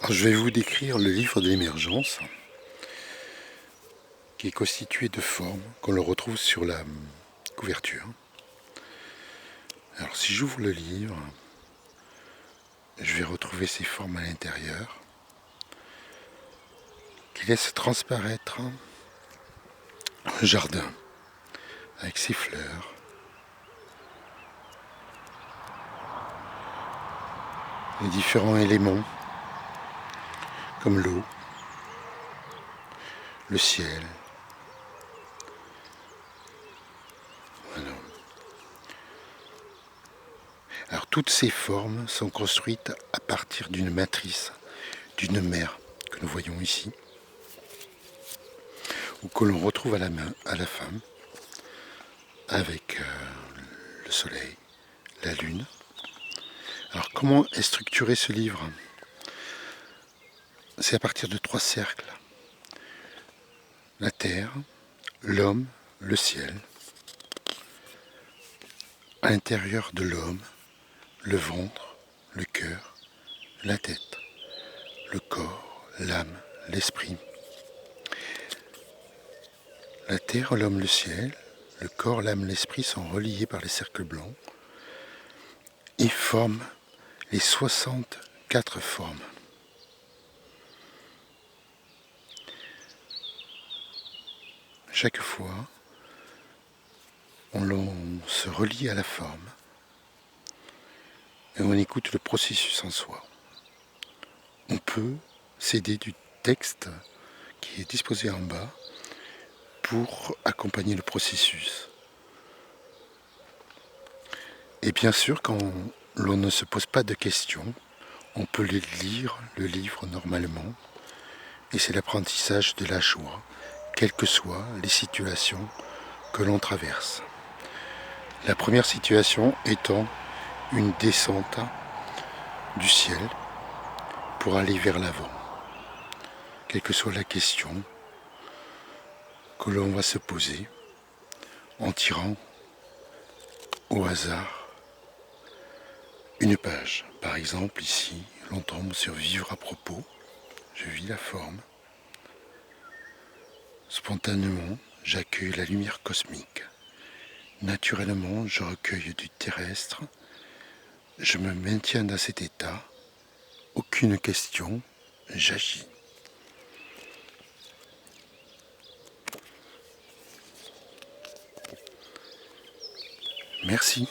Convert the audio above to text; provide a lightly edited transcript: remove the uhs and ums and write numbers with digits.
Alors, je vais vous décrire le livre de l'émergence, qui est constitué de formes qu'on le retrouve sur la couverture. Alors si j'ouvre le livre, je vais retrouver ces formes à l'intérieur, qui laissent transparaître un jardin avec ses fleurs, les différents éléments comme l'eau, le ciel. Voilà. Alors toutes ces formes sont construites à partir d'une matrice, d'une mer que nous voyons ici, ou que l'on retrouve à la fin, avec le soleil, la lune. Alors comment est structuré ce livre? C'est à partir de 3 cercles. La terre, l'homme, le ciel. À l'intérieur de l'homme, le ventre, le cœur, la tête, le corps, l'âme, l'esprit. La terre, l'homme, le ciel, le corps, l'âme, l'esprit sont reliés par les cercles blancs et forment les 64 formes. Chaque fois, on se relie à la forme et on écoute le processus en soi. On peut s'aider du texte qui est disposé en bas pour accompagner le processus. Et bien sûr, quand l'on ne se pose pas de questions, on peut lire le livre normalement, et c'est l'apprentissage de la joie, quelles que soient les situations que l'on traverse. La première situation étant une descente du ciel pour aller vers l'avant, quelle que soit la question que l'on va se poser en tirant au hasard une page. Par exemple, ici, l'on tombe sur vivre à propos. Je vis la forme. Spontanément, j'accueille la lumière cosmique. Naturellement, je recueille du terrestre. Je me maintiens dans cet état. Aucune question, j'agis. Merci.